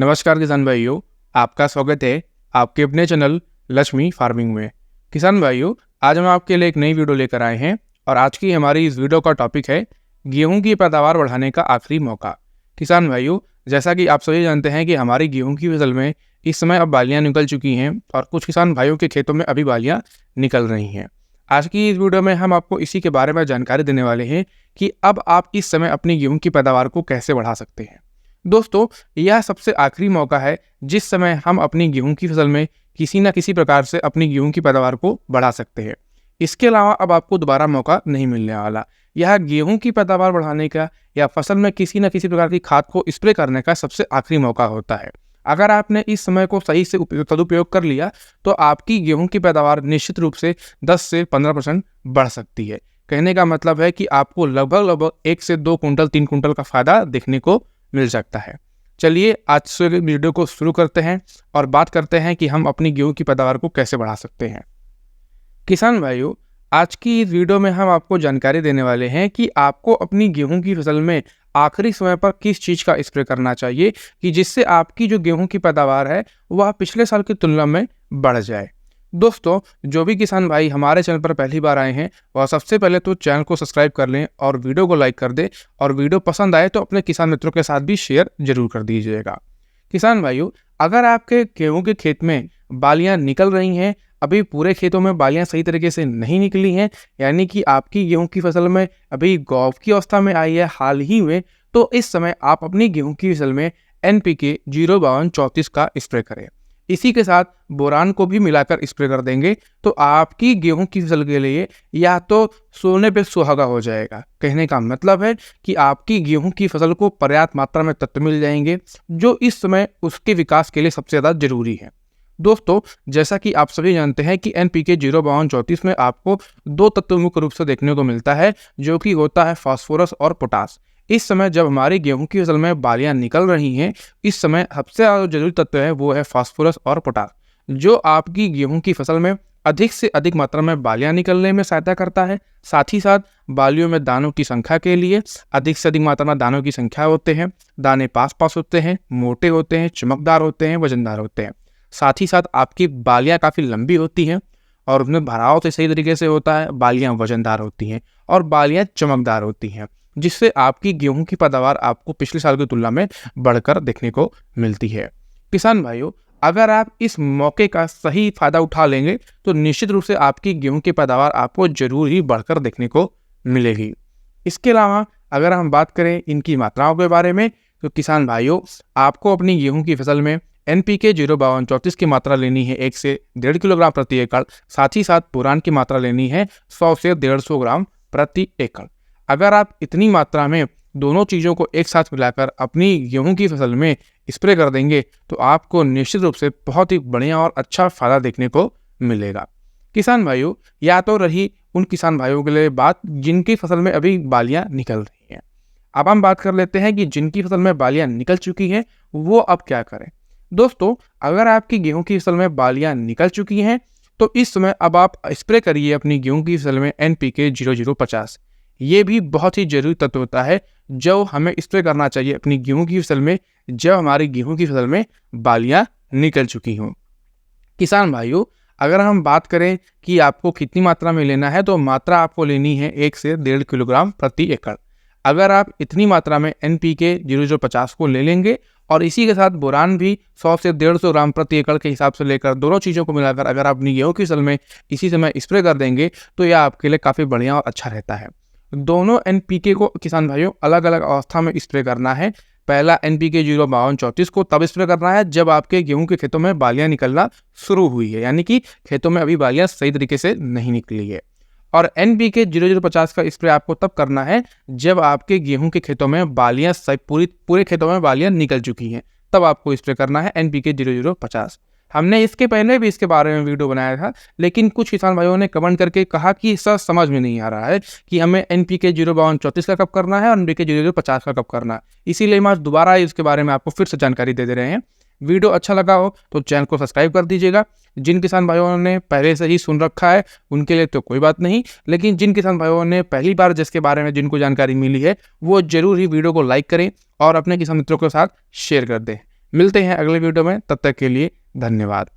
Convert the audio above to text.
नमस्कार किसान भाइयों, आपका स्वागत है आपके अपने चैनल लक्ष्मी फार्मिंग में। किसान भाइयों, आज हम आपके लिए एक नई वीडियो लेकर आए हैं और आज की हमारी इस वीडियो का टॉपिक है गेहूं की पैदावार बढ़ाने का आखिरी मौका। किसान भाइयों, जैसा कि आप सभी जानते हैं कि हमारी गेहूं की फसल में इस समय अब बालियां निकल चुकी हैं और कुछ किसान भाइयों के खेतों में अभी बालियां निकल रही हैं। आज की इस वीडियो में हम आपको इसी के बारे में जानकारी देने वाले हैं कि अब आप इस समय अपनी गेहूं की पैदावार को कैसे बढ़ा सकते हैं। दोस्तों, यह सबसे आखिरी मौका है जिस समय हम अपनी गेहूं की फसल में किसी न किसी प्रकार से अपनी गेहूं की पैदावार को बढ़ा सकते हैं। इसके अलावा अब आपको दोबारा मौका नहीं मिलने वाला। यह गेहूं की पैदावार बढ़ाने का या फसल में किसी न किसी प्रकार की खाद को स्प्रे करने का सबसे आखिरी मौका होता है। अगर आपने इस समय को सही से सदुपयोग कर लिया तो आपकी गेहूं की पैदावार निश्चित रूप से 10 से 15% बढ़ सकती है। कहने का मतलब है कि आपको लगभग 1 से 2 कुंटल 3 कुंटल का फायदा देखने को मिल सकता है। चलिए आज से वीडियो को शुरू करते हैं और बात करते हैं कि हम अपनी गेहूं की पैदावार को कैसे बढ़ा सकते हैं। किसान भाइयों, आज की इस वीडियो में हम आपको जानकारी देने वाले हैं कि आपको अपनी गेहूं की फसल में आखिरी समय पर किस चीज़ का स्प्रे करना चाहिए कि जिससे आपकी जो गेहूं की पैदावार है वह पिछले साल की तुलना में बढ़ जाए। दोस्तों, जो भी किसान भाई हमारे चैनल पर पहली बार आए हैं वह सबसे पहले तो चैनल को सब्सक्राइब कर लें और वीडियो को लाइक कर दें और वीडियो पसंद आए तो अपने किसान मित्रों के साथ भी शेयर जरूर कर दीजिएगा। किसान भाइयों, अगर आपके गेहूं के खेत में बालियां निकल रही हैं, अभी पूरे खेतों में बालियां सही तरीके से नहीं निकली हैं, यानी कि आपकी गेहूं की फसल में अभी गौव की अवस्था में आई है हाल ही में, तो इस समय आप अपनी गेहूं की फसल में NPK 05234 का स्प्रे करें। इसी के साथ बोरान को भी मिलाकर स्प्रे कर देंगे तो आपकी गेहूं की फसल के लिए या तो सोने पे सुहागा हो जाएगा। कहने का मतलब है कि आपकी गेहूं की फसल को पर्याप्त मात्रा में तत्व मिल जाएंगे जो इस समय उसके विकास के लिए सबसे ज़्यादा जरूरी है। दोस्तों, जैसा कि आप सभी जानते हैं कि NPK 05234 में आपको 2 तत्व मुख्य रूप से देखने को मिलता है, जो कि होता है फास्फोरस और पोटास। इस समय जब हमारी गेहूं की फसल में बालियां निकल रही हैं, इस समय सबसे ज़्यादा जरूरी तत्व है वो है फास्फोरस और पोटास, जो आपकी गेहूं की फसल में अधिक से अधिक मात्रा में बालियां निकलने में सहायता करता है। साथ ही साथ बालियों में दानों की संख्या के लिए अधिक से अधिक मात्रा में दानों की संख्या होते हैं, दाने पास पास होते हैं, मोटे होते हैं, चमकदार होते हैं, वजनदार होते हैं। साथ ही साथ आपकी बालियां काफ़ी लंबी होती हैं और उनमें भराव तो सही तरीके से होता है, बालियां वजनदार होती हैं और बालियां चमकदार होती हैं, जिससे आपकी गेहूं की पैदावार आपको पिछले साल की तुलना में बढ़कर देखने को मिलती है। किसान भाइयों, अगर आप इस मौके का सही फायदा उठा लेंगे तो निश्चित रूप से आपकी गेहूं की पैदावार आपको जरूर ही बढ़कर देखने को मिलेगी। इसके अलावा अगर हम बात करें इनकी मात्राओं के बारे में तो किसान भाइयों, आपको अपनी गेहूं की फसल में NPK 05234 की मात्रा लेनी है 1 से 1.5 किलोग्राम प्रति एकड़। साथ ही साथ बोरान की मात्रा लेनी है 100 से 150 ग्राम प्रति एकड़। अगर आप इतनी मात्रा में दोनों चीज़ों को एक साथ मिलाकर अपनी गेहूं की फसल में स्प्रे कर देंगे तो आपको निश्चित रूप से बहुत ही बढ़िया और अच्छा फायदा देखने को मिलेगा। किसान भाइयों, या तो रही उन किसान भाइयों के लिए बात जिनकी फसल में अभी बालियां निकल रही हैं। अब हम बात कर लेते हैं कि जिनकी फसल में बालियां निकल चुकी हैं वो अब क्या करें। दोस्तों, अगर आपकी गेहूं की फसल में बालियां निकल चुकी हैं तो इस समय अब आप स्प्रे करिए अपनी गेहूं की फसल में NPK 0050। ये भी बहुत ही जरूरी तत्व होता है जो हमें स्प्रे करना चाहिए अपनी गेहूं की फसल में जब हमारी गेहूं की फसल में बालियां निकल चुकी हों। किसान भाइयों, अगर हम बात करें कि आपको कितनी मात्रा में लेना है तो मात्रा आपको लेनी है 1 से 1.5 किलोग्राम प्रति एकड़। अगर आप इतनी मात्रा में NPK 0050 को ले लेंगे और इसी के साथ बोरान भी 100 से 150 ग्राम प्रति एकड़ के हिसाब से लेकर दोनों चीज़ों को मिलाकर अगर आप अपनी गेहूं की फसल में इसी समय स्प्रे कर देंगे तो यह आपके लिए काफ़ी बढ़िया और अच्छा रहता है। दोनों NPK को किसान भाइयों अलग अलग अवस्था में स्प्रे करना है। पहला NPK 05234 को तब स्प्रे करना है जब आपके गेहूं के खेतों में बालियां निकलना शुरू हुई है, यानी कि खेतों में अभी बालियां सही तरीके से नहीं निकली है। और NPK 0050 का स्प्रे आपको तब करना है जब आपके गेहूं के खेतों में बालियां पूरे खेतों में बालियां निकल चुकी हैं, तब आपको स्प्रे करना है NPK 0050। हमने इसके पहले भी इसके बारे में वीडियो बनाया था, लेकिन कुछ किसान भाइयों ने कमेंट करके कहा कि सर समझ में नहीं आ रहा है कि हमें NPK 05234 का कब करना है और NPK 0050 का कब करना है। इसीलिए हम आज दोबारा इसके बारे में आपको फिर से जानकारी दे रहे हैं। वीडियो अच्छा लगा हो तो चैनल को सब्सक्राइब कर दीजिएगा। जिन किसान भाइयों ने पहले से ही सुन रखा है उनके लिए तो कोई बात नहीं, लेकिन जिन किसान भाइयों ने पहली बार जिसके बारे में जिनको जानकारी मिली है वो जरूर ही वीडियो को लाइक करें और अपने किसान मित्रों के साथ शेयर कर दें। मिलते हैं अगले वीडियो में, तब तक के लिए धन्यवाद।